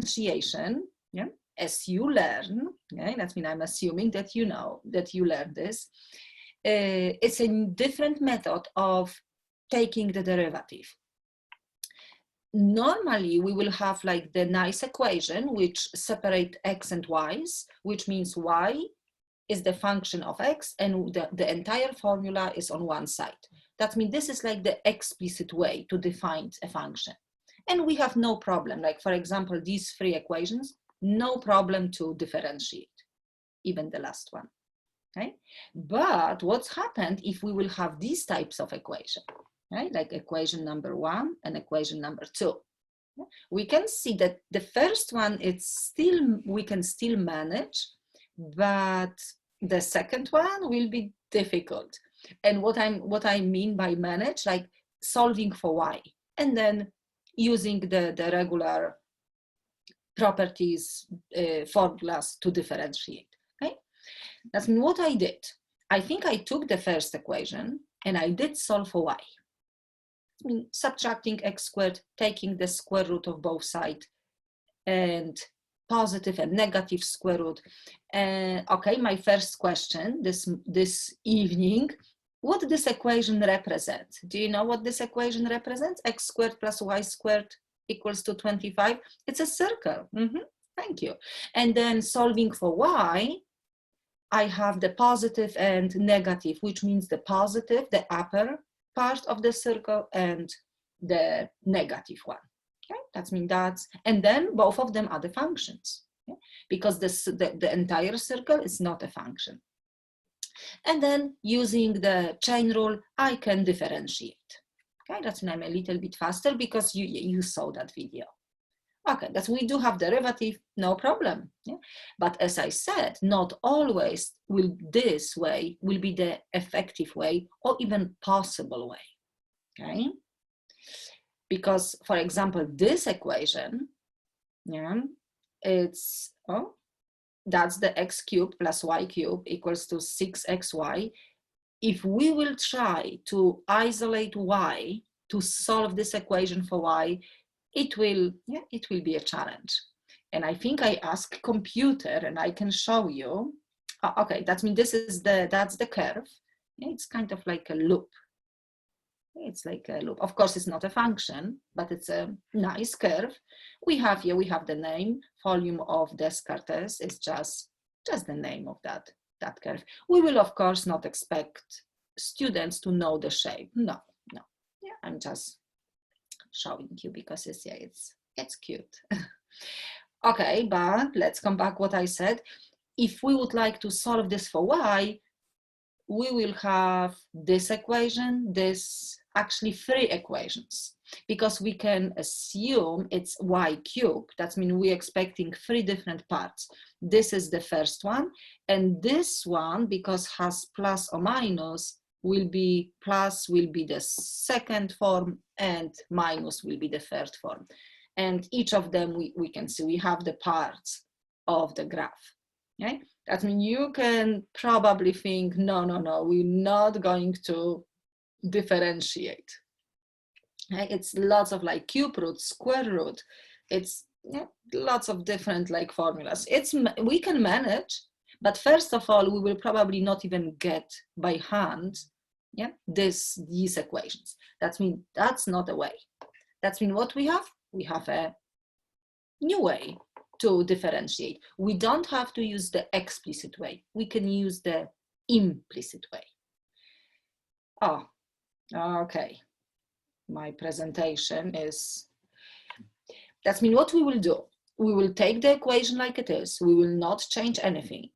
differentiation, yeah, as you learn, okay, that means I'm assuming that you know, that you learn this, it's a different method of taking the derivative. Normally, we will have like the nice equation which separate x and y's, which means y is the function of x and the entire formula is on one side. That means this is like the explicit way to define a function. And we have no problem, like for example, these three equations, no problem to differentiate, even the last one, okay? But what's happened if we will have these types of equation, right? Like equation number 1 and equation number 2. We can see that the first one, it's still, we can still manage, but the second one will be difficult. And what I mean by manage, like solving for y, and then using the regular properties formulas to differentiate, okay? That's what I did. I think I took the first equation and I did solve for y. I mean, subtracting x squared, taking the square root of both sides, and positive and negative square root. Okay, my first question this evening, what this equation represents? Do you know what this equation represents? X squared plus y squared equals to 25. It's a circle. Thank you. And then solving for y, I have the positive and negative, which means the positive, the upper part of the circle, and the negative one. Okay, that means that's, and then both of them are the functions, okay? Because the entire circle is not a function. And then using the chain rule, I can differentiate. Okay, that's when I'm a little bit faster because you saw that video. Okay, that's, we do have derivative, no problem. Yeah? But as I said, not always will this way will be the effective way or even possible way. Okay, because for example, this equation, yeah, it's that's the x cubed plus y cubed equals to 6xy. If we will try to isolate y to solve this equation for y, it will be a challenge. And I think I asked computer and I can show you. Okay, that means this is that's the curve. It's kind of like a loop. It's like a loop. Of course, it's not a function, but it's a nice curve. We have here, we have the name, volume of Descartes. It's just the name of that curve. We will, of course, not expect students to know the shape. No. Yeah, I'm just showing you because it's cute. Okay, but let's come back what I said. If we would like to solve this for y, we will have this equation, actually 3 equations, because we can assume it's y cubed. That means we're expecting 3 different parts. This is the first one, and this one, because has plus or minus, plus will be the second form and minus will be the third form. And each of them we can see we have the parts of the graph. Okay? That means you can probably think, no, we're not going to differentiate. Okay? It's lots of like cube root, square root. It's lots of different like formulas. We can manage, but first of all, we will probably not even get by hand these equations. That means that's not a way. That means what we have? We have a new way to differentiate. We don't have to use the explicit way. We can use the implicit way. Oh, okay. My presentation is, that means what we will do. We will take the equation like it is. We will not change anything,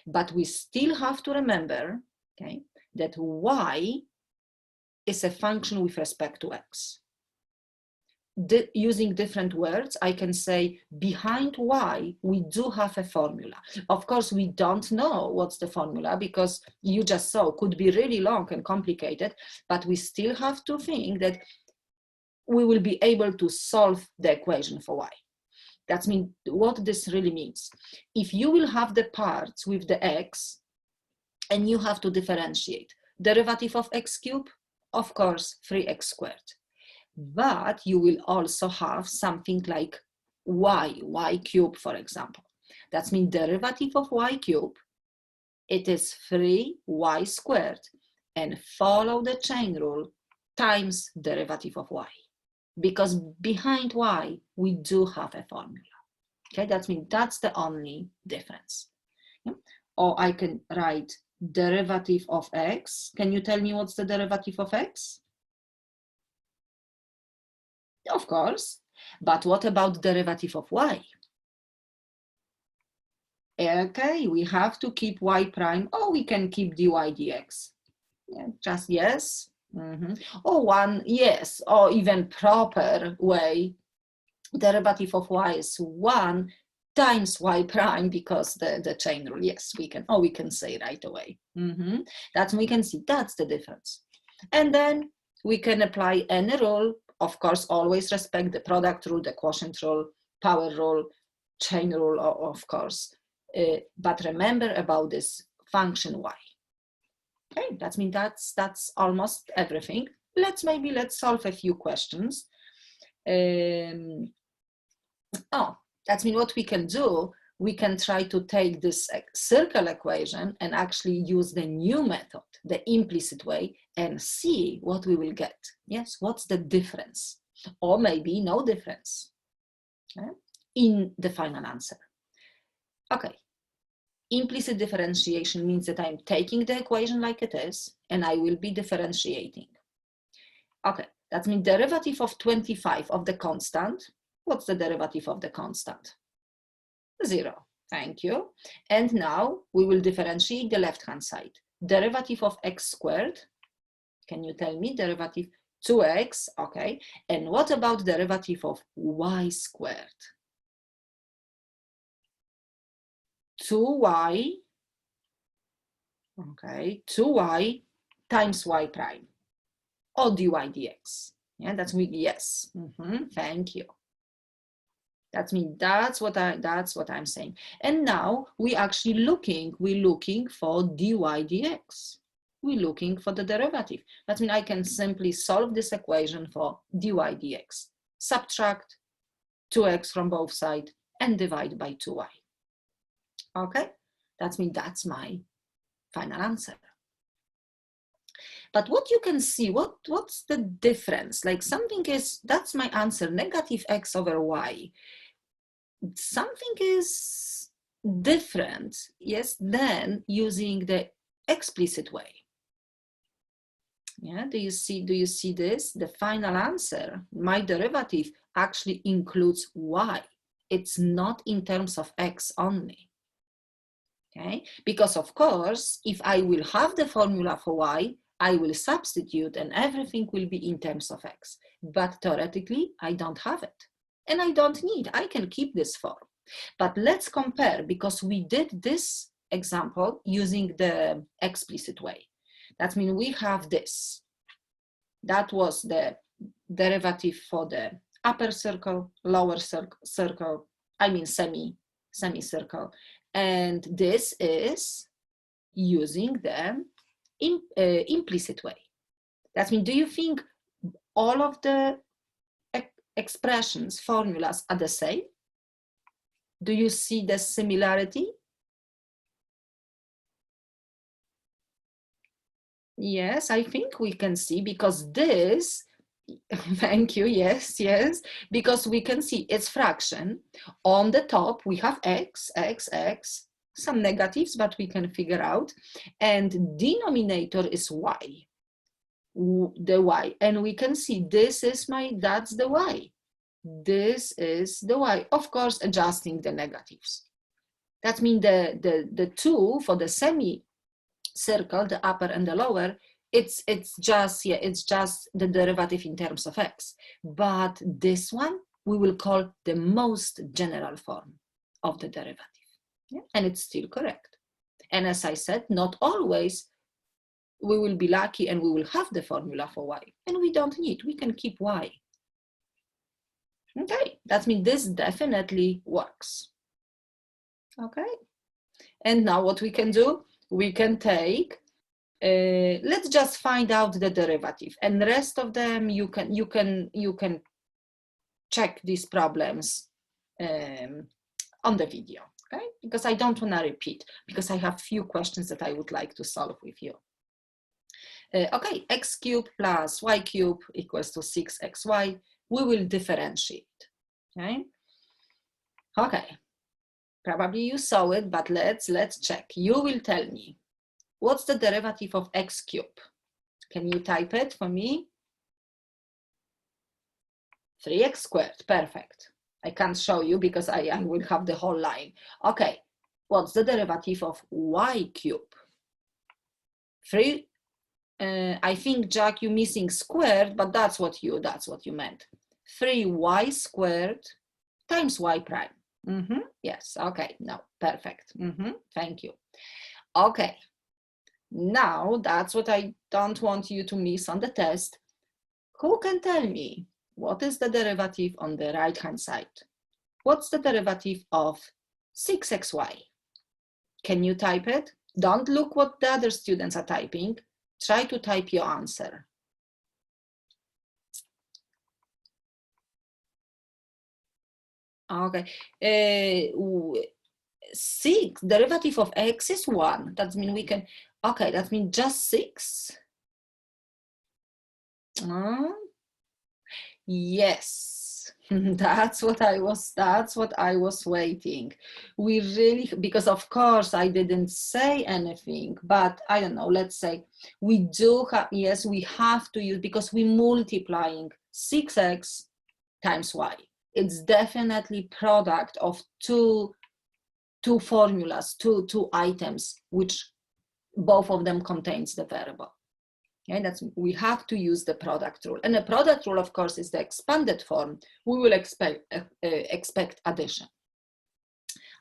but we still have to remember, okay, that y is a function with respect to x. Using different words, I can say behind y, we do have a formula. Of course, we don't know what's the formula because you just saw could be really long and complicated, but we still have to think that we will be able to solve the equation for y. That means what this really means. If you will have the parts with the x and you have to differentiate, derivative of x cubed, of course, 3x squared. But you will also have something like y cubed, for example. That means derivative of y cubed, it is 3y squared, and follow the chain rule times derivative of y. Because behind y, we do have a formula. Okay, that means that's the only difference. Yeah? Or I can write derivative of x. Can you tell me what's the derivative of x? Of course, but what about derivative of y? Okay, we have to keep y prime, or we can keep dy dx. Yeah, just yes. Or one, yes, or even proper way, derivative of y is 1 times y prime, because the chain rule, yes, we can, or we can say right away. That we can see, that's the difference. And then we can apply any rule, of course, always respect the product rule, the quotient rule, power rule, chain rule, of course. But remember about this function y. Okay, that means that's almost everything. Let's solve a few questions. That means what we can do, we can try to take this circle equation and actually use the new method, the implicit way, and see what we will get. Yes, what's the difference? Or maybe no difference, okay, in the final answer. Okay, implicit differentiation means that I'm taking the equation like it is, and I will be differentiating. Okay, that means derivative of 25 of the constant. What's the derivative of the constant? 0. Thank you. And now we will differentiate the left-hand side. Derivative of x squared. Can you tell me derivative 2x? Okay. And what about derivative of y squared? 2y. Okay. 2y times y prime. Or dy dx. Yeah, that's me. Yes. Thank you. That means that's what I'm saying. And now we're looking for dy dx. We're looking for the derivative. That means I can simply solve this equation for dy dx. Subtract 2x from both sides and divide by 2y. Okay? That means that's my final answer. But what you can see, what's the difference? Like something is, that's my answer, negative x over y. Something is different, yes, than using the explicit way. Yeah, do you see this? The final answer, my derivative actually includes y. It's not in terms of x only. Okay, because of course, if I will have the formula for y, I will substitute and everything will be in terms of x. But theoretically, I don't have it. And I don't need, I can keep this form. But let's compare, because we did this example using the explicit way. That means we have this. That was the derivative for the upper circle, lower circle, I mean semicircle. And this is using the implicit way. That means, do you think all of the expressions, formulas are the same? Do you see the similarity? Yes, I think we can see, because this, thank you, yes, because we can see its fraction. On the top, we have x, some negatives, but we can figure out. And denominator is y, the y. And we can see this is that's the y. This is the y, of course, adjusting the negatives. That means the 2 for the semicircle, the upper and the lower, it's just the derivative in terms of x. But this one we will call the most general form of the derivative. Yeah? And it's still correct. And as I said, not always we will be lucky and we will have the formula for y. And we don't need, we can keep y. Okay, that means this definitely works. Okay, and now what we can do, we can take, let's just find out the derivative, and the rest of them you can check these problems on the video, okay? Because I don't want to repeat, because I have few questions that I would like to solve with you. Okay, x cubed plus y cubed equals to 6xy. We will differentiate, okay? Okay, probably you saw it, but let's check. You will tell me, what's the derivative of x cubed? Can you type it for me? 3x squared, perfect. I can't show you because I will have the whole line. Okay, what's the derivative of y cubed? 3, I think, Jack, you're missing squared, but that's what you meant. 3y squared times y prime. Yes, okay, no, perfect. Thank you. Okay, now that's what I don't want you to miss on the test. Who can tell me what is the derivative on the right-hand side? What's the derivative of 6xy? Can you type it? Don't look what the other students are typing. Try to type your answer. Okay. 6, derivative of x is 1. That means we can, okay, that means just 6. Yes, that's what I was waiting. We really, because of course I didn't say anything, but I don't know, let's say we do have, yes, we have to use, because we're multiplying 6x times y. It's definitely product of two formulas, two items, which both of them contains the variable. Okay, we have to use the product rule. And the product rule, of course, is the expanded form. We will expect addition.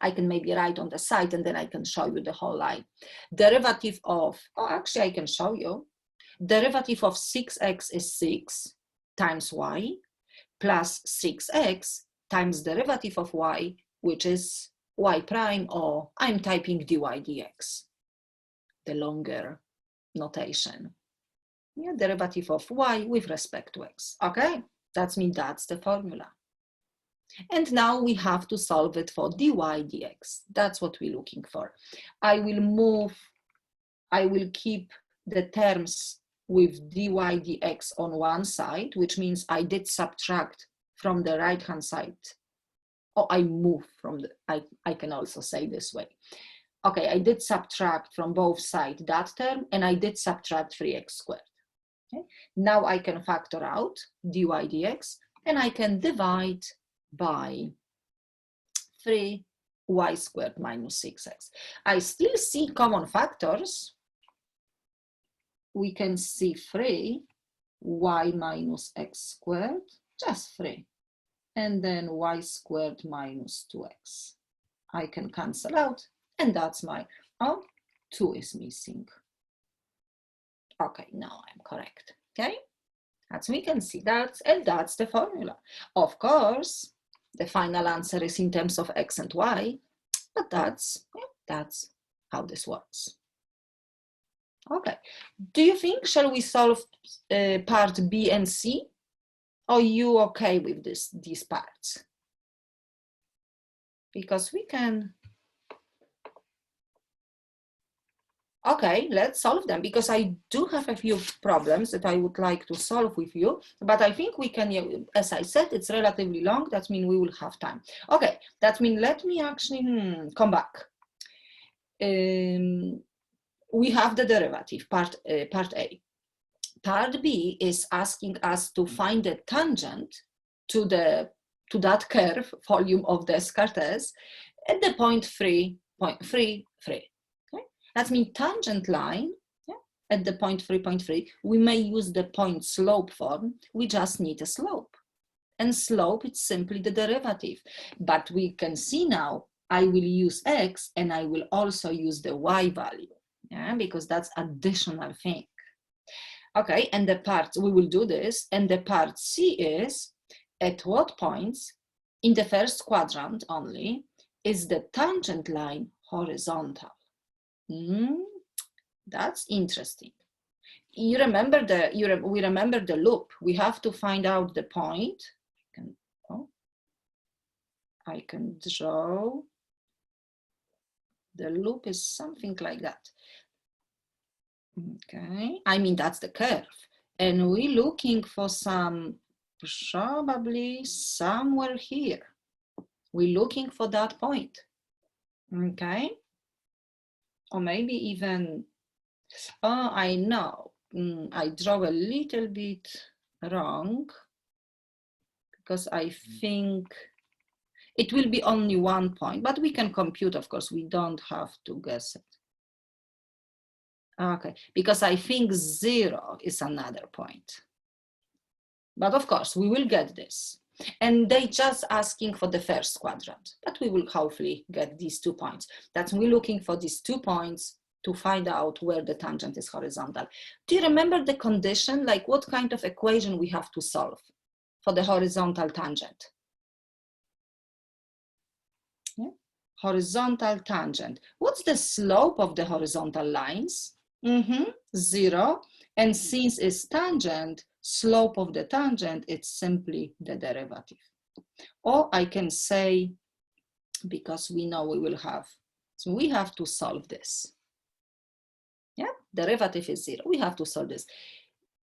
I can maybe write on the side and then I can show you the whole line. Derivative of, oh, actually I can show you. Derivative of 6x is 6 times y plus 6x times derivative of y, which is y prime, or I'm typing dy dx, the longer notation. Yeah, derivative of y with respect to x. Okay, that's the formula. And now we have to solve it for dy dx. That's what we're looking for. I will keep the terms with dy dx on one side, which means I did subtract from the right hand side. Oh, I move from the, I can also say this way. Okay, I did subtract from both sides that term, and I did subtract 3x squared. Okay. Now I can factor out dy dx, and I can divide by 3y squared minus 6x. I still see common factors. We can see 3y minus x squared, just 3, and then y squared minus 2x. I can cancel out, and that's my, oh, 2 is missing. Okay, now I'm correct, okay? As we can see, that's the formula. Of course, the final answer is in terms of x and y, but that's how this works. Okay, do you think, shall we solve part B and C? Are you okay with these parts? Because we can. Okay, let's solve them, because I do have a few problems that I would like to solve with you, but I think we can, as I said, it's relatively long. That means we will have time. Okay, that means let me actually come back. We have the derivative, part A. Part B is asking us to find the tangent to that curve, volume of Descartes, at the point 3, 3. That means tangent line, yeah, at the point 3.3, we may use the point slope form. We just need a slope. And slope, it's simply the derivative. But we can see now, I will use x and I will also use the y value, yeah, because that's additional thing. Okay, and the part, we will do this, and the part C is, at what points, in the first quadrant only, is the tangent line horizontal? That's interesting. You remember we remember the loop. We have to find out the point. I can draw. The loop is something like that. Okay, I mean, that's the curve. And we're looking for some, probably somewhere here. We're looking for that point. Okay. Or maybe even, oh, I know. I draw a little bit wrong because I think it will be only 1 point, but we can compute, of course, we don't have to guess it. Okay, because I think 0 is another point. But of course, we will get this. And they just asking for the first quadrant, but we will hopefully get these 2 points. That's we're looking for these 2 points to find out where the tangent is horizontal. Do you remember the condition? Like what kind of equation we have to solve for the horizontal tangent? Yeah. Horizontal tangent. What's the slope of the horizontal lines? 0. And since it's tangent, slope of the tangent, it's simply the derivative. Or I can say, because we know we will have, so we have to solve this. Yeah, derivative is 0. We have to solve this.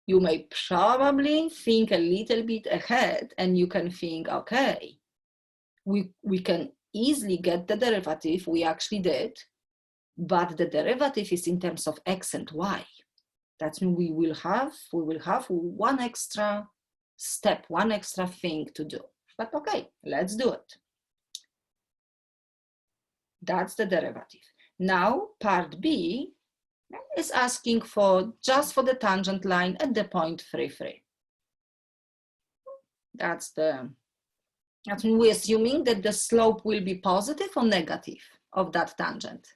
You may probably think a little bit ahead and you can think, okay, we can easily get the derivative. We actually did, but the derivative is in terms of x and y. That means we will have one extra step, one extra thing to do. But okay, let's do it. That's the derivative. Now part B is asking for just for the tangent line at the point 3, 3. That's we're assuming that the slope will be positive or negative of that tangent.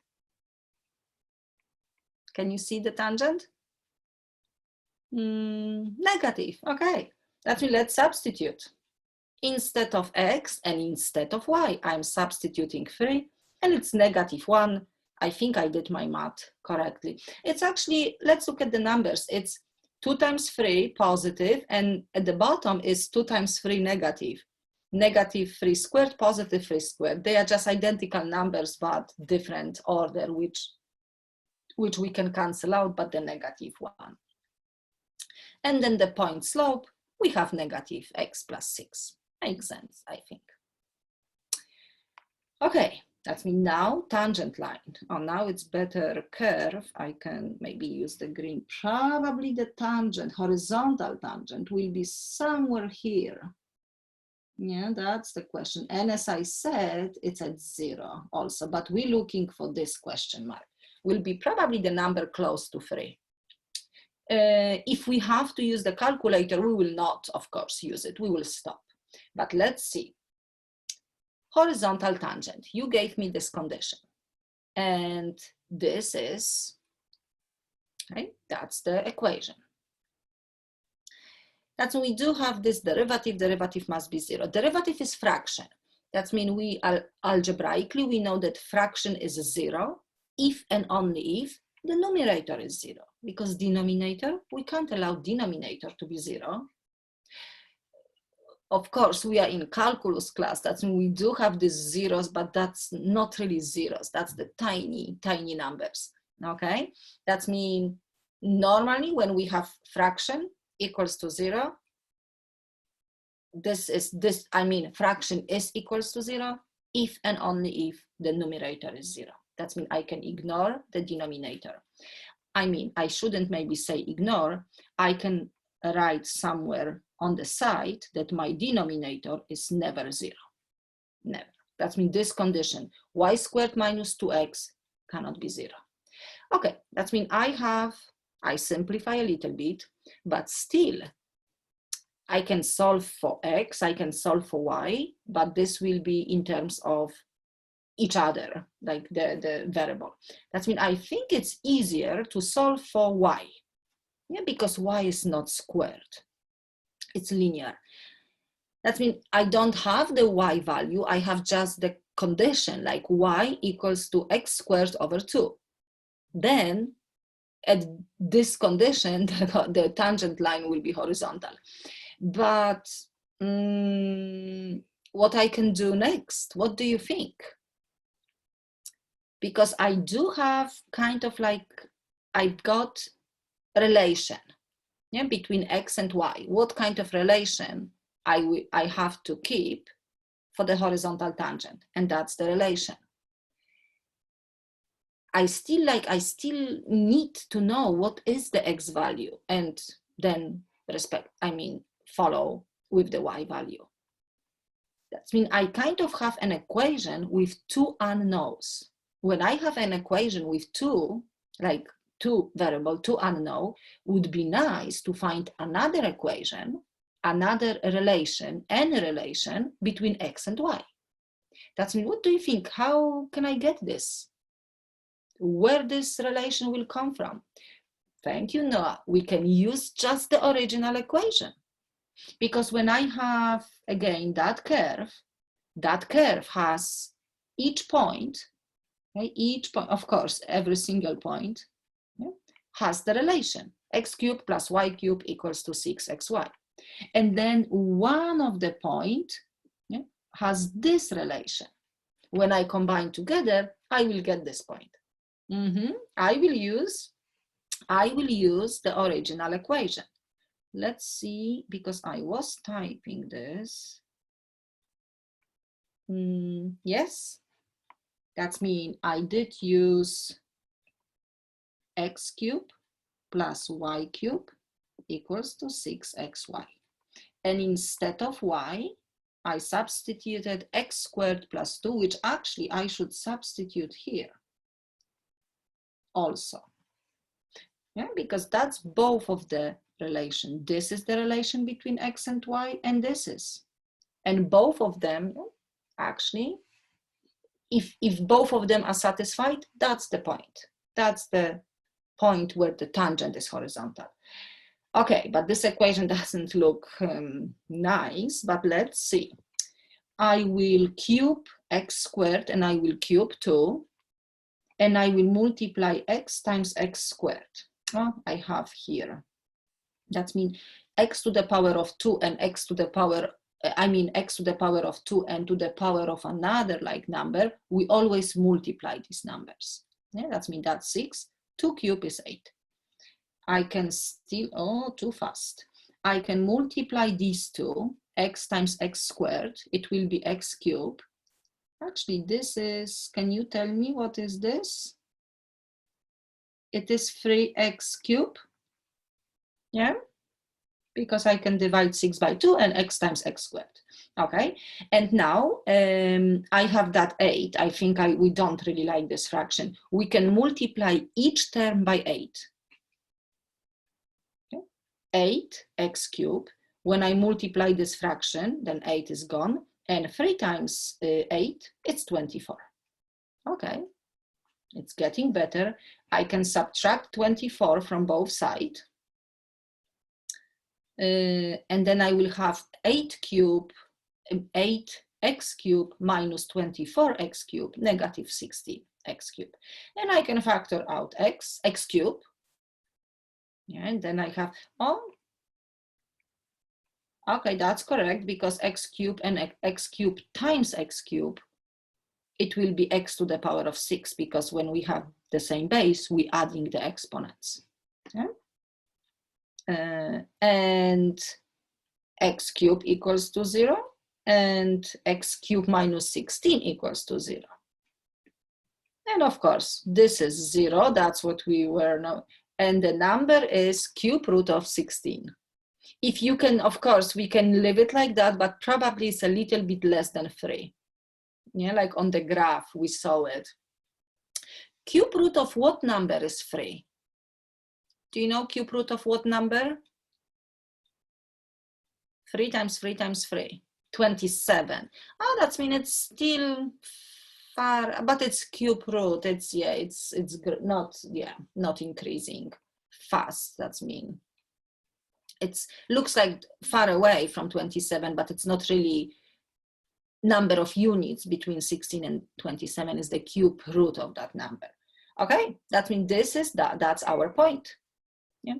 Can you see the tangent? Negative. Okay. That means let's substitute. Instead of x and instead of y, I'm substituting 3 and it's -1. I think I did my math correctly. It's actually, let's look at the numbers. It's 2 times 3 positive and at the bottom is 2 times 3 negative. -3 squared, +3 squared. They are just identical numbers but different order, which we can cancel out, but the -1. And then the point slope, we have -x plus 6. Makes sense, I think. Okay, that means now tangent line. Oh, now it's better curve. I can maybe use the green. Probably the tangent, horizontal tangent, will be somewhere here. Yeah, that's the question. And as I said, it's at 0 also, but we're looking for this question mark. Will be probably the number close to 3. If we have to use the calculator, we will not, of course, use it. We will stop. But let's see. Horizontal tangent. You gave me this condition. And this is, right? That's the equation. That's when we do have this derivative. Derivative must be 0. Derivative is fraction. That means we algebraically, we know that fraction is 0 if and only if the numerator is 0. Because denominator, we can't allow denominator to be 0. Of course, we are in calculus class. That's when we do have these zeros, but that's not really zeros. That's the tiny, tiny numbers, okay? That means normally when we have fraction equals to 0, fraction is equals to 0 if and only if the numerator is 0. That means I can ignore the denominator. I shouldn't maybe say ignore. I can write somewhere on the side that my denominator is never 0. Never. That means this condition, y squared minus 2x cannot be 0. Okay, that means I simplify a little bit, but still I can solve for x, I can solve for y, but this will be in terms of each other, like the variable. That means I think it's easier to solve for y, yeah, because y is not squared, it's linear. That means I don't have the y value, I have just the condition, like y equals to x squared over 2. Then at this condition, the tangent line will be horizontal. But what I can do next. What do you think? Because I do have kind of like, I've got a relation, yeah, between X and Y. What kind of relation I have to keep for the horizontal tangent? And that's the relation. I still need to know what is the X value, and then follow with the Y value. That means I kind of have an equation with two unknowns. When I have an equation with two variable, two unknown, would be nice to find another equation, another relation, any relation between X and Y. That means, what do you think? How can I get this? Where this relation will come from? Thank you, Noah. We can use just the original equation. Because when I have, again, that curve has each point, okay, of course, every single point, yeah, has the relation x cubed plus y cubed equals to 6xy. And then one of the point, yeah, has this relation. When I combine together, I will get this point. I will use the original equation. Let's see, because I was typing this. Yes, that means I did use x cubed plus y cubed equals to 6xy. And instead of y, I substituted x squared plus 2, which actually I should substitute here also. Yeah, because that's both of the relation. This is the relation between x and y, and this is. And both of them, actually, if both of them are satisfied, that's the point. That's the point where the tangent is horizontal. Okay, but this equation doesn't look nice, but let's see. I will cube x squared, and I will cube 2, and I will multiply x times x squared. Oh, I have here. That means x to the power of 2 and x to the power, x to the power of 2 and to the power of another like number, we always multiply these numbers. Yeah, that means that's 6. 2 cubed is 8. I can still, too fast. I can multiply these two, x times x squared. It will be x cubed. Actually, this is, can you tell me what is this? It is 3x cubed. Yeah, because I can divide 6 by 2 and x times x squared. Okay, and now I have that 8. I think we don't really like this fraction. We can multiply each term by 8. Okay. 8x cubed. When I multiply this fraction, then 8 is gone. And 3 times 8, it's 24. Okay, it's getting better. I can subtract 24 from both sides. And then I will have 8x cubed minus 24x cubed, negative 16x cubed. And I can factor out x cubed. Yeah, and then I have, okay, that's correct, because x cubed and x cubed times x cubed, it will be x to the power of 6, because when we have the same base, we're adding the exponents. Yeah? And x cubed equals to 0, and x cubed minus 16 equals to 0. And of course, this is 0, that's what we were now, and the number is cube root of 16. If you can, of course, we can leave it like that, but probably it's a little bit less than 3. Yeah, like on the graph, we saw it. Cube root of what number is 3? Do you know cube root of what number? 3 times 3 times 3, 27. Oh, that means it's still far, but it's cube root. It's, yeah, it's not increasing fast. That's mean. It looks like far away from 27, but it's not really. Number of units between 16 and 27 is the cube root of that number. Okay, that means this is that's our point. Yeah.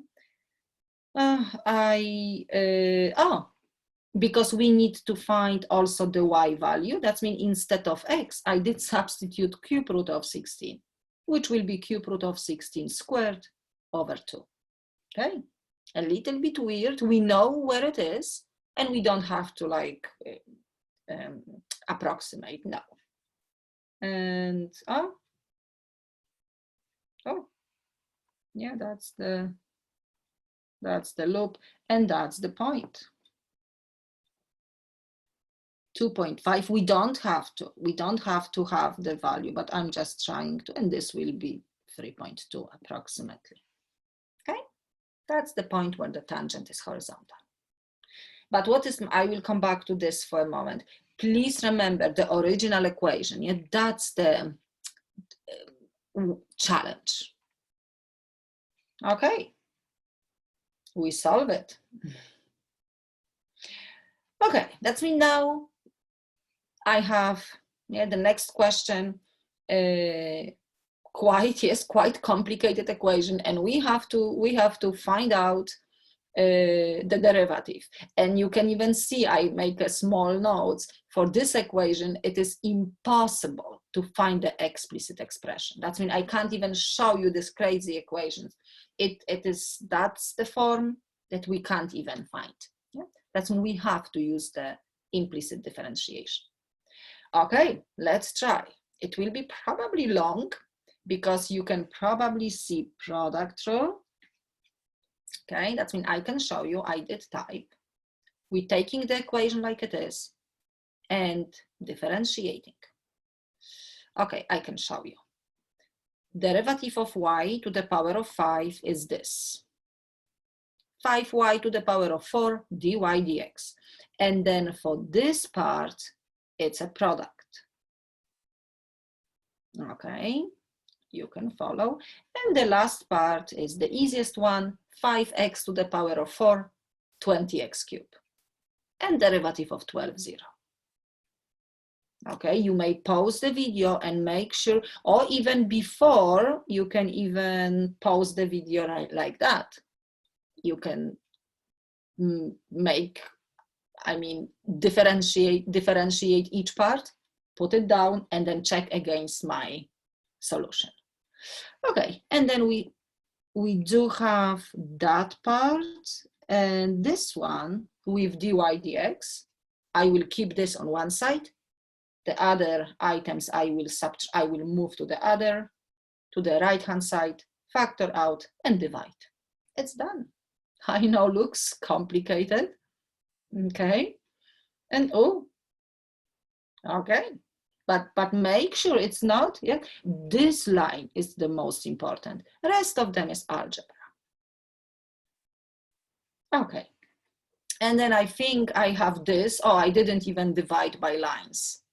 because we need to find also the y value. That means instead of x, I did substitute cube root of 16, which will be cube root of 16 squared over 2. Okay, a little bit weird. We know where it is, and we don't have to like approximate now. And oh, yeah, that's the loop, and that's the point. 2.5. We don't have to have the value, but I'm just trying to, and this will be 3.2 approximately. Okay, that's the point where the tangent is horizontal. But what is, I will come back to this for a moment. Please remember the original equation. Yeah, that's the challenge. Okay, we solve it. Okay, that's me now. I have the next question, quite complicated equation, and we have to find out the derivative. And you can even see I make a small notes for this equation. It is impossible to find the explicit expression. That means I can't even show you this crazy equations. That's the form that we can't even find. Yeah? That's when we have to use the implicit differentiation. Okay, let's try. It will be probably long because you can probably see product rule. Okay, that means I can show you, I did type. We're taking the equation like it is and differentiating. Okay, I can show you. Derivative of y to the power of 5 is this. 5y to the power of 4 dy dx. And then for this part, it's a product. Okay, you can follow. And the last part is the easiest one, 5x to the power of 4, 20x cubed. And derivative of 12, 0. Okay, you may pause the video and make sure, or even before, you can even pause the video like that. You can differentiate each part, put it down, and then check against my solution. Okay, and then we do have that part, and this one with dy dx, I will keep this on one side. The other items I will move to the right hand side, factor out and divide. It's done. I know, looks complicated. Okay, and okay, but make sure it's not. Yeah, this line is the most important. The rest of them is algebra. Okay, and then I think I have this. Oh, I didn't even divide by lines.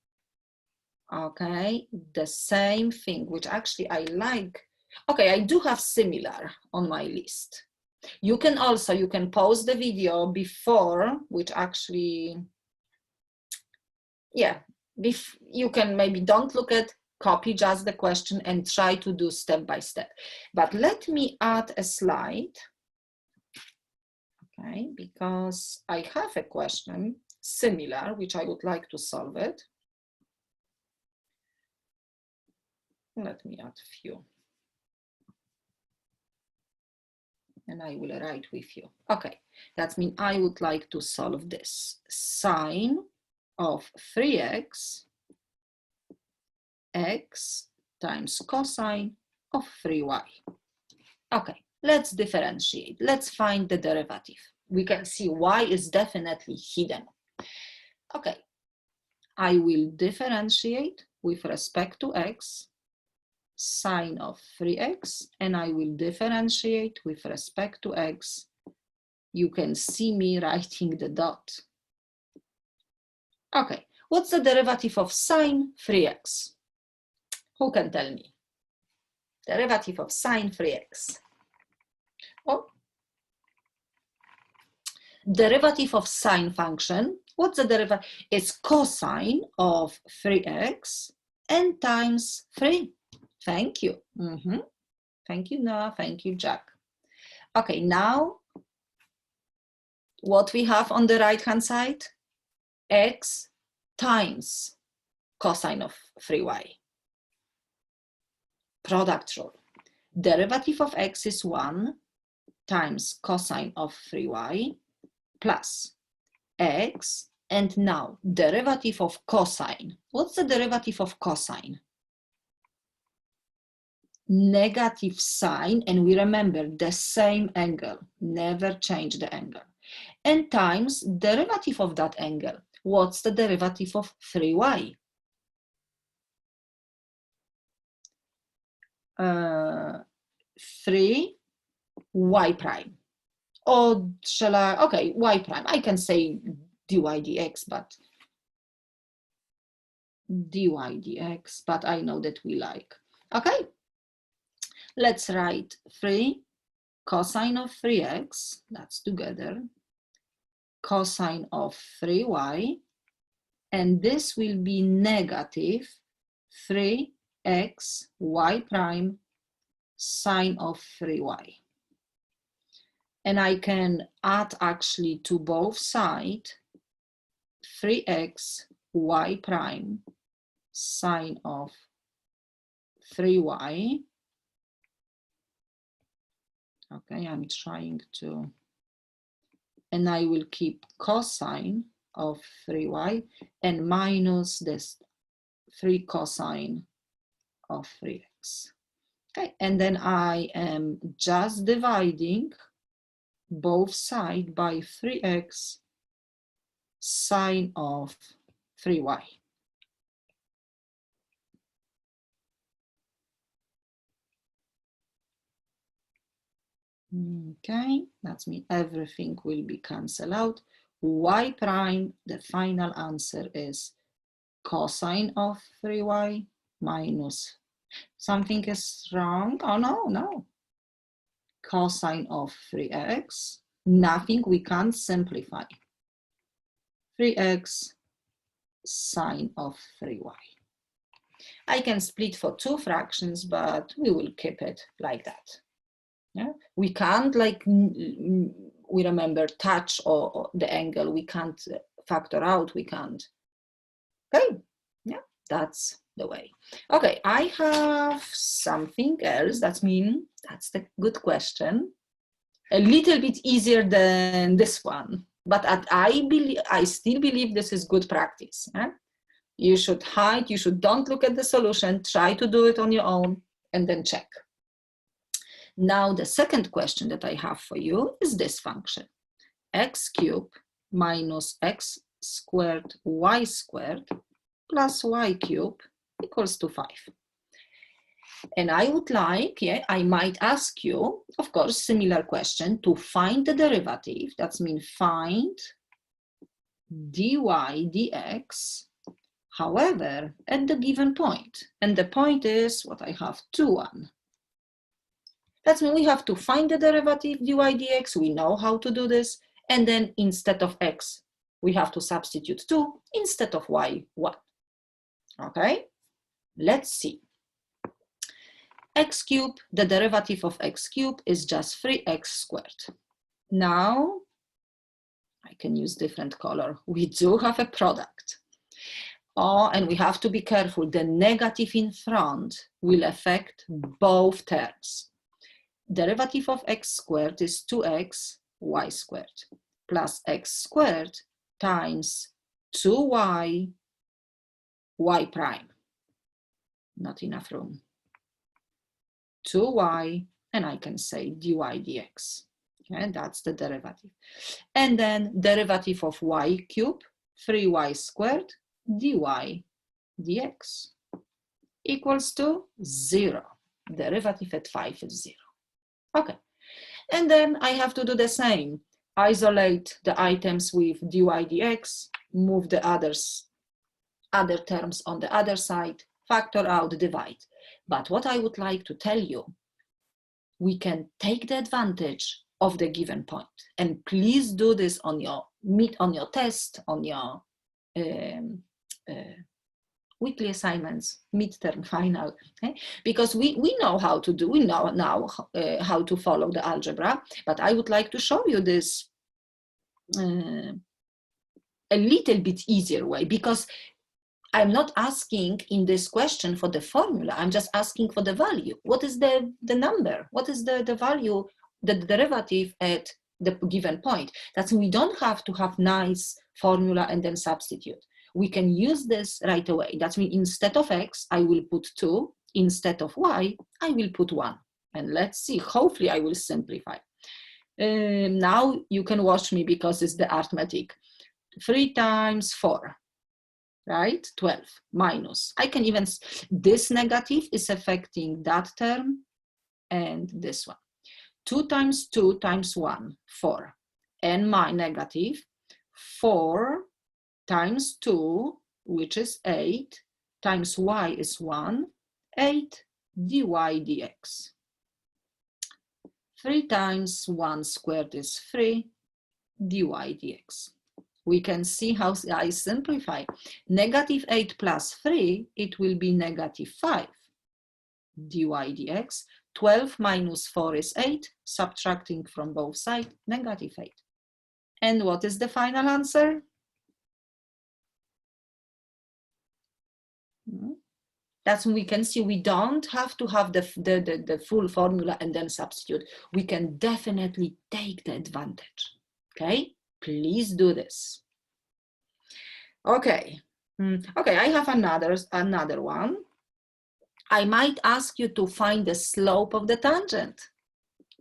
Okay, the same thing, which actually I like. Okay, I do have similar on my list. You can pause the video before, which actually, yeah, you can maybe don't look at, copy just the question and try to do step by step. But let me add a slide, okay, because I have a question similar, which I would like to solve it. Let me add a few. And I will write with you. Okay, that means I would like to solve this. Sine of 3x, x times cosine of 3y. Okay, let's differentiate. Let's find the derivative. We can see y is definitely hidden. Okay, I will differentiate with respect to x, sine of 3x, and I will differentiate with respect to x. You can see me writing the dot. Okay, what's the derivative of sine 3x? Who can tell me? Derivative of sine 3x. Oh, derivative of sine function. What's the derivative? It's cosine of 3x and times 3. Thank you. Thank you, Noah. Thank you, Jack. Okay, now what we have on the right-hand side? X times cosine of 3y. Product rule. Derivative of x is 1 times cosine of 3y plus x, and now derivative of cosine. What's the derivative of cosine? Negative sign, and we remember the same angle, never change the angle, and times derivative of that angle. What's the derivative of 3y? 3y prime. Or shall I? Okay, y prime. I can say dy dx, but dy dx, but I know that we like. Okay, let's write 3 cosine of 3x, that's together, cosine of 3y, and this will be negative 3x y prime sine of 3y. And I can add actually to both sides 3x y prime sine of 3y. Okay, I'm trying to, and I will keep cosine of 3y and minus this 3 cosine of 3x. Okay, and then I am just dividing both sides by 3x sine of 3y. Okay, that means everything will be cancelled out. Y prime, the final answer is cosine of 3y minus, something is wrong. Oh, no. Cosine of 3x, nothing, we can't simplify. 3x sine of 3y. I can split for 2 fractions, but we will keep it like that. Yeah, we can't, like, we remember touch or the angle, we can't factor out, we can't. Okay, yeah, that's the way. Okay, I have something else. That's the good question. A little bit easier than this one, but I still believe this is good practice. Yeah? You should hide, you should don't look at the solution, try to do it on your own and then check. Now, the second question that I have for you is this function. X cubed minus x squared y squared plus y cubed equals to 5. And I would like, I might ask you, of course, similar question, to find the derivative. That means find dy dx, however, at the given point. And the point is what I have 2, 1. That means we have to find the derivative dy dx. We know how to do this. And then instead of x, we have to substitute 2 instead of y, 1. Okay, let's see. X cubed, the derivative of x cubed is just 3x squared. Now, I can use different color. We do have a product. Oh, and we have to be careful. The negative in front will affect both terms. Derivative of x squared is 2x y squared plus x squared times 2y y prime. Not enough room. 2y, and I can say dy dx. Okay, that's the derivative. And then derivative of y cubed, 3y squared, dy dx equals to 0. Derivative at 5 is 0. Okay, and then I have to do the same. Isolate the items with dy dx, move the other terms on the other side, factor out, divide. But what I would like to tell you, we can take the advantage of the given point. And please do this on your test, on your weekly assignments, midterm, final, okay? Because we know how to do, we know now how to follow the algebra, but I would like to show you this a little bit easier way, because I'm not asking in this question for the formula, I'm just asking for the value. What is the number? What is the value, the derivative at the given point? That's we don't have to have nice formula and then substitute. We can use this right away. That means instead of x, I will put 2. Instead of y, I will put 1. And let's see, hopefully I will simplify. Now you can watch me because it's the arithmetic. 3 times 4, right? 12 minus. I can even, this negative is affecting that term and this one. 2 times 2 times 1, 4. And my negative, 4 times 2, which is 8, times y is 1, 8 dy dx. 3 times 1 squared is 3 dy dx. We can see how I simplify. Negative 8 plus 3, it will be negative 5 dy dx. 12 minus 4 is 8, subtracting from both sides, negative 8. And what is the final answer? That's when we can see we don't have to have the full formula and then substitute. We can definitely take the advantage. Okay, please do this. Okay, okay, I have another one. I might ask you to find the slope of the tangent.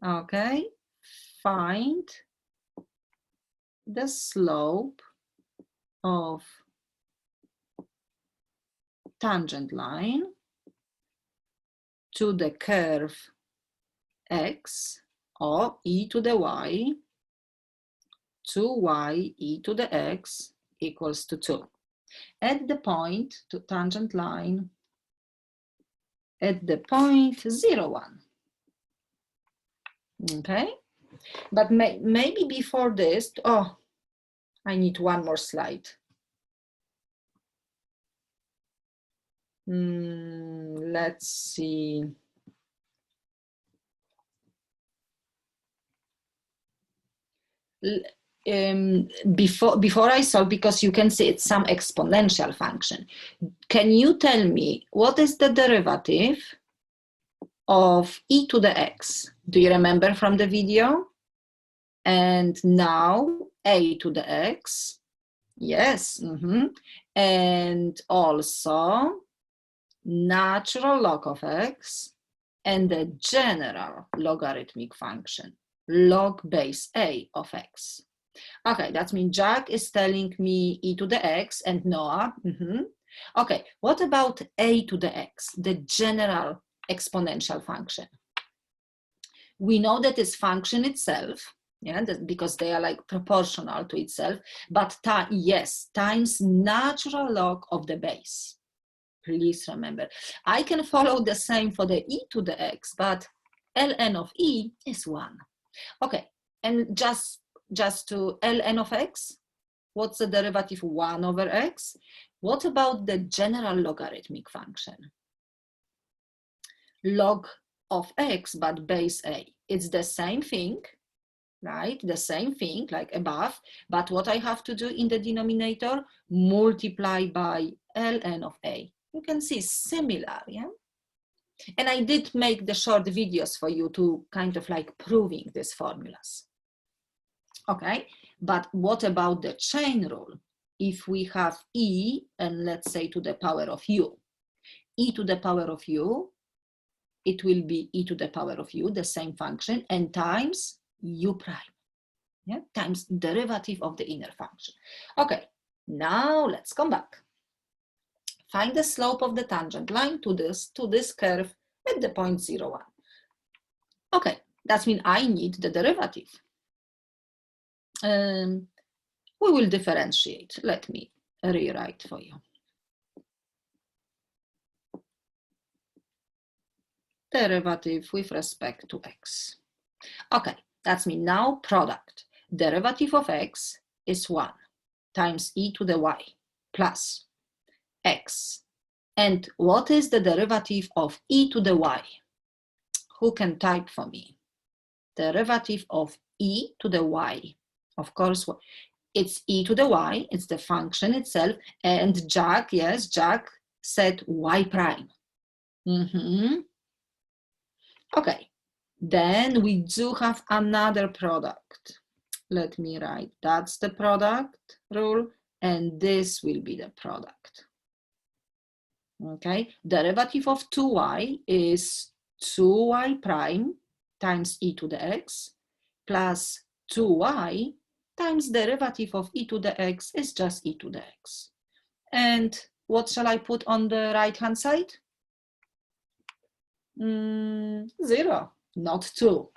Okay, find the slope of tangent line to the curve x, or e to the y, 2y e to the x equals to 2. At the point to tangent line, at the point 0, 1. Okay, but maybe before this, oh, I need one more slide. Let's see. Before I solve, because you can see it's some exponential function. Can you tell me what is the derivative of e to the x? Do you remember from the video? And now a to the x. Yes. And also natural log of x and the general logarithmic function, log base a of x. Okay, that means Jack is telling me e to the x and Noah. Okay, what about a to the x, the general exponential function? We know that it's function itself, yeah, because they are like proportional to itself, but yes, times natural log of the base. Please remember, I can follow the same for the e to the x, but ln of e is 1. Okay, and just to ln of x, what's the derivative 1 over x? What about the general logarithmic function? Log of x, but base a. It's the same thing, right? The same thing like above, but what I have to do in the denominator, multiply by ln of a. You can see similar, yeah? And I did make the short videos for you to kind of like proving these formulas. Okay, but what about the chain rule? If we have e and let's say to the power of u, e to the power of u, it will be e to the power of u, the same function, and times u prime, yeah, times derivative of the inner function. Okay, now let's come back. Find the slope of the tangent line to this curve at the point 0, 1. Okay, that means I need the derivative. We will differentiate. Let me rewrite for you. Derivative with respect to x. Okay, that's mean now product. Derivative of x is 1 times e to the y plus x. And what is the derivative of e to the y? Who can type for me? Derivative of e to the y. Of course, it's e to the y, it's the function itself, and Jack, yes, Jack said y prime. Okay, then we do have another product. Let me write, that's the product rule, and this will be the product. Okay, derivative of 2y is 2y prime times e to the x plus 2y times derivative of e to the x is just e to the x. And what shall I put on the right hand side? 0, not 2.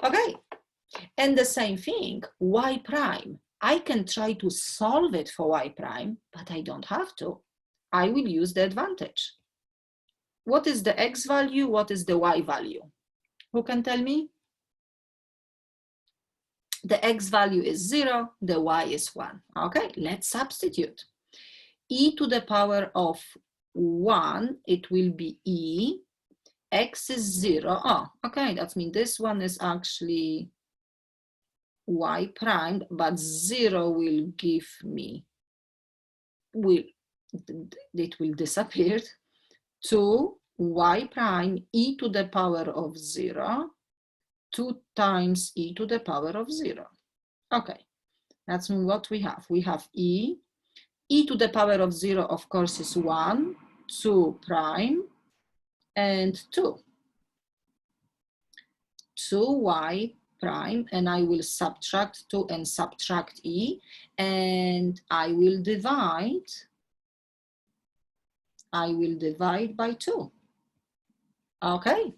Okay, and the same thing, y prime. I can try to solve it for y prime, but I don't have to. I will use the advantage. What is the x value? What is the y value? Who can tell me? The x value is 0, the y is 1. Okay, let's substitute. E to the power of 1, it will be e. X is 0. Oh, okay, that means this one is actually y prime, but 0 will give me, it will disappear, to y prime e to the power of 0, 2 times e to the power of 0. Okay, that's what we have. We have e to the power of 0, of course, is 1, 2 prime, and 2. 2y prime, and I will subtract 2 and subtract e, and I will divide by 2. Okay,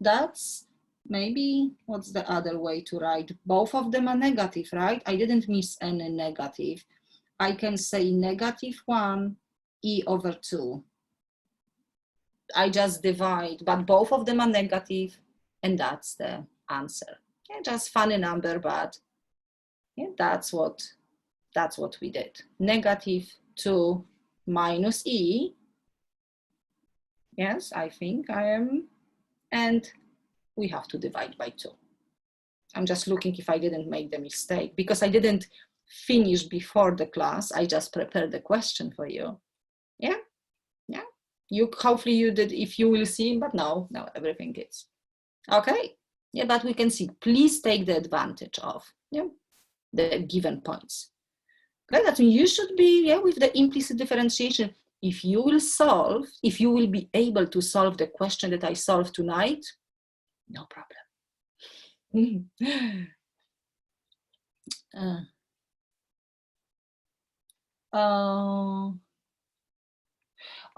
that's maybe, what's the other way to write? Both of them are negative, right? I didn't miss any negative. I can say -1 e over 2. I just divide, but both of them are negative, and that's the answer. Yeah, just funny number, but yeah, that's what we did. -2 minus e. Yes, I think I am. And we have to divide by 2. I'm just looking if I didn't make the mistake, because I didn't finish before the class. I just prepared the question for you. Yeah, yeah. Hopefully you did, if you will see, but no, everything is. Okay, yeah, but we can see, please take the advantage of the given points. Okay, that means you should be with the implicit differentiation. If you will be able to solve the question that I solved tonight, no problem.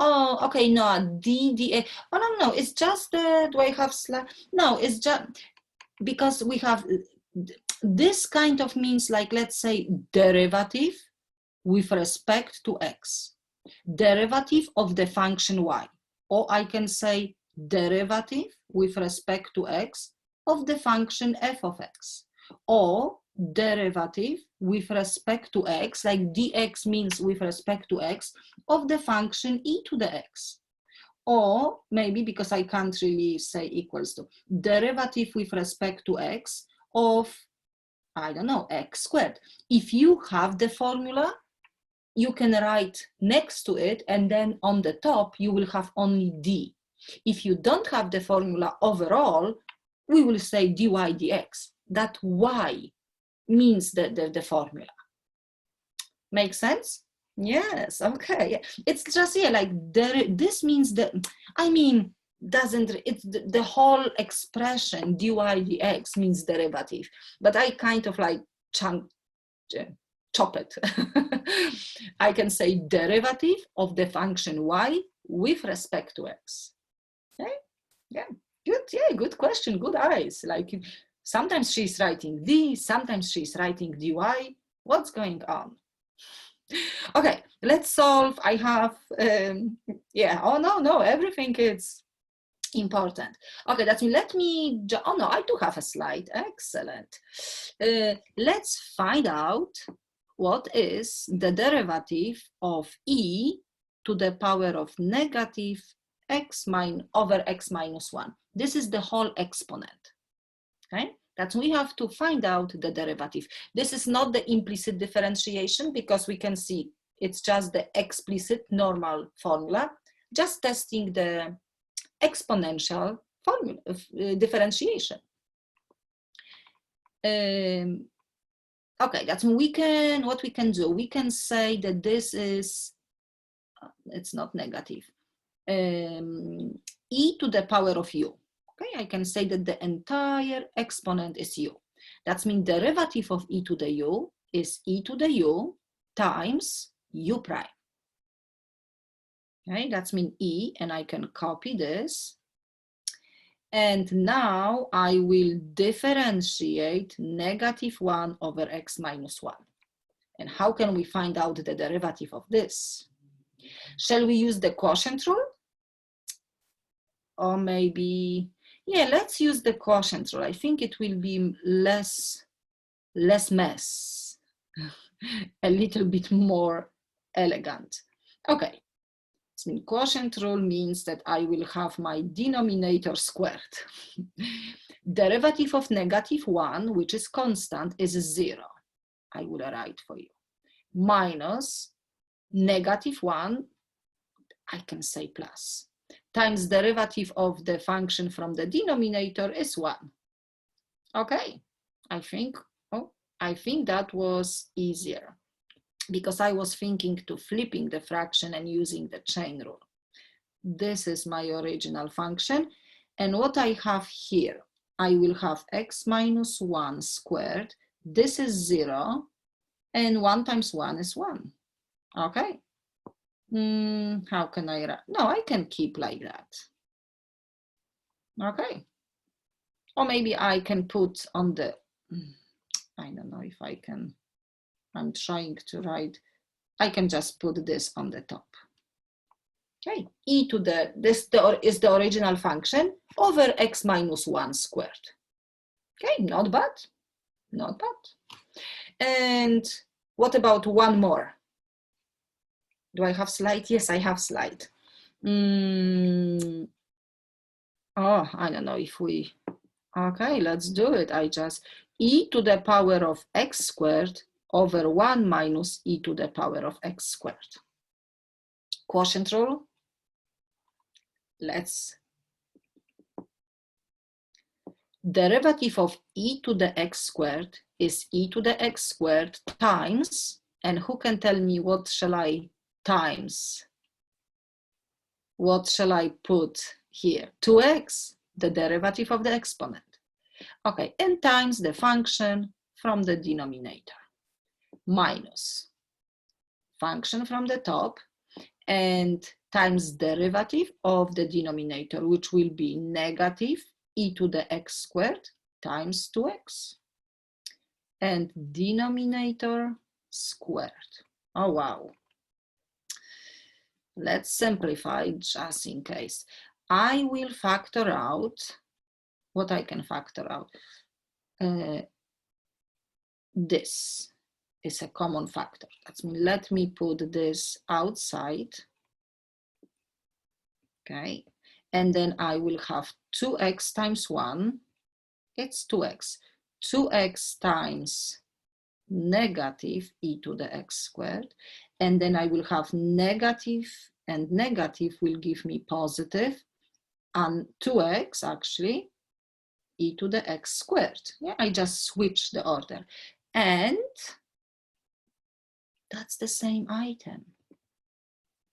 Oh, okay, no, DDA. Oh, no, it's just do I have slide? No, it's just because we have this kind of means, like, let's say derivative with respect to x, derivative of the function y, or I can say derivative with respect to x of the function f of x, or derivative with respect to x, like dx means with respect to x, of the function e to the x. Or maybe, because I can't really say equals to, derivative with respect to x of, I don't know, x squared. If you have the formula, you can write next to it, and then on the top you will have only d. If you don't have the formula overall, we will say dy dx. That y means the formula. Make sense? Yes, okay. It's just, like this means that, it's the whole expression dy dx means derivative, but I kind of like chop it. I can say derivative of the function y with respect to x. Okay? Yeah, good. Yeah, good question. Good eyes. Like, sometimes she's writing d, sometimes she's writing dy. What's going on? Okay, let's solve. I have, oh no, everything is important. Okay, let me, oh no, I do have a slide. Excellent. Let's find out what is the derivative of e to the power of negative x over x minus 1. This is the whole exponent. Okay, That we have to find out the derivative. This is not the implicit differentiation because we can see it's just the explicit normal formula, just testing the exponential formula differentiation. Okay, that's what we can do. We can say that this is, it's not negative, e to the power of u. Okay, I can say that the entire exponent is u. That means derivative of e to the u is e to the u times u prime. Okay, that's mean e, and I can copy this. And now I will differentiate -1 over x minus 1. And how can we find out the derivative of this? Shall we use the quotient rule? Or maybe, yeah, let's use the quotient rule. I think it will be less mess, a little bit more elegant. Okay. Quotient rule means that I will have my denominator squared. Derivative of -1, which is constant, is 0. I will write for you. Minus -1, I can say plus, times derivative of the function from the denominator is 1. Okay, I think that was easier, because I was thinking to flipping the fraction and using the chain rule. This is my original function. And what I have here, I will have x minus 1 squared. This is 0. And 1 times 1 is 1. Okay. How can I write? No, I can keep like that. Okay. Or maybe I can put on the, I don't know if I can. I'm trying to write, I can just put this on the top. Okay, e to the, this is the original function over x minus 1 squared. Okay, not bad, not bad. And what about one more? Do I have slide? Yes, I have slide. Oh, I don't know if we, okay, let's do it. I just, e to the power of x squared over 1 minus e to the power of x squared. Quotient rule. Let's. Derivative of e to the x squared is e to the x squared times, and who can tell me what shall I times? What shall I put here? 2x, the derivative of the exponent. Okay, and times the function from the denominator. Minus function from the top and times derivative of the denominator, which will be negative e to the x squared times 2x and denominator squared. Oh, wow. Let's simplify just in case. I will factor out what I can factor out. This is a common factor. Let me put this outside. Okay, and then I will have 2x times 1. It's 2x. 2x times negative e to the x squared. And then I will have negative, and negative will give me positive, and 2x actually e to the x squared. Yeah, I just switch the order. And that's the same item.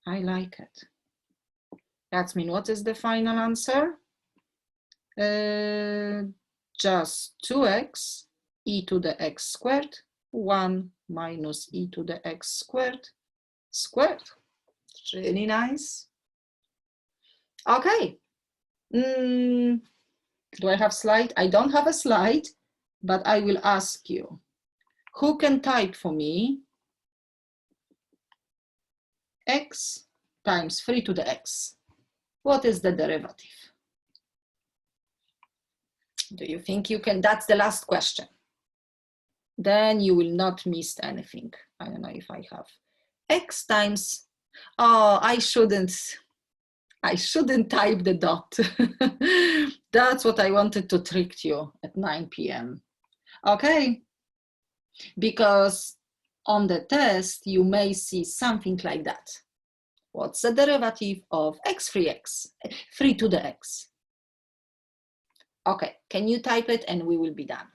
I like it. That means what is the final answer? Just 2x e to the x squared, 1 minus e to the x squared, squared. It's really nice. Okay. Do I have slide? I don't have a slide, but I will ask you. Who can type for me? X times 3 to the x. What is the derivative? Do you think you can? That's the last question. Then you will not miss anything. I don't know if I have. X times, oh, I shouldn't I shouldn't type the dot. That's what I wanted to trick you at 9 p.m. Okay, because on the test, you may see something like that. What's the derivative of x free x, 3 to the x? Okay, can you type it and we will be done.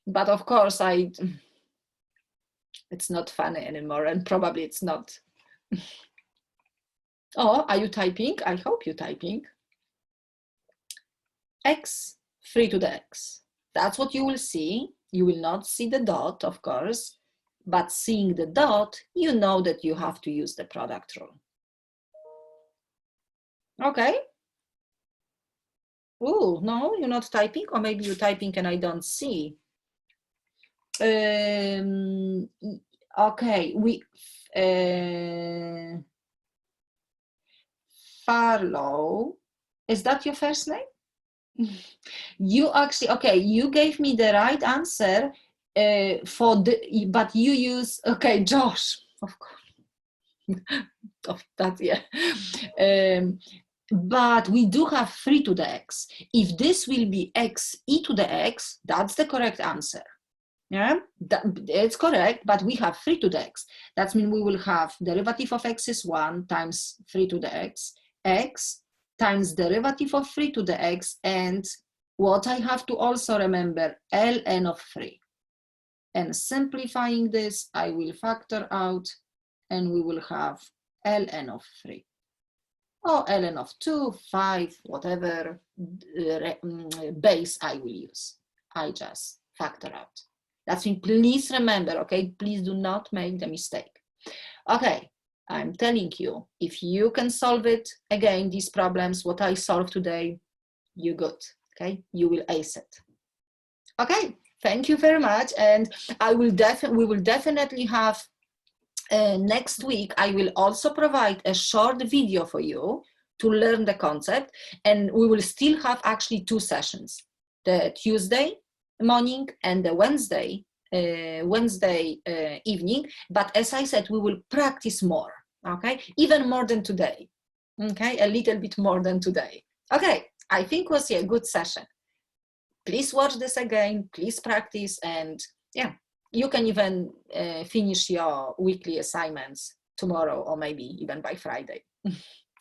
But of course, it's not funny anymore, and probably it's not. Oh, are you typing? I hope you're typing. X, 3 to the x. That's what you will see. You will not see the dot, of course, but seeing the dot, you know that you have to use the product rule. Okay. Oh, no, you're not typing, or maybe you're typing and I don't see. Okay, Farlow, is that your first name? You actually, okay, you gave me the right answer but you use, okay, Josh, of course. That, yeah. But we do have 3 to the x. If this will be x e to the x, that's the correct answer. Yeah, it's correct, but we have 3 to the x. That means we will have derivative of x is 1 times 3 to the x times derivative of 3 to the x, and what I have to also remember, ln of 3. And simplifying this, I will factor out, and we will have ln of 3. Or ln of 2, 5, whatever base I will use. I just factor out. That's mean, please remember, okay? Please do not make the mistake. Okay, I'm telling you, if you can solve it, again, these problems, what I solved today, you're good, okay? You will ace it. Okay, thank you very much. And we will definitely have, next week, I will also provide a short video for you to learn the concept. And we will still have actually 2 sessions, the Tuesday morning and the Wednesday evening. But as I said, we will practice more, okay? Even more than today, okay? A little bit more than today. Okay, I think it was a good session. Please watch this again, please practice, and yeah, you can even finish your weekly assignments tomorrow or maybe even by Friday.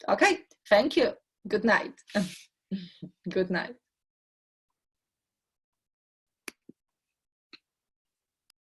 Okay, thank you. Good night. Good night.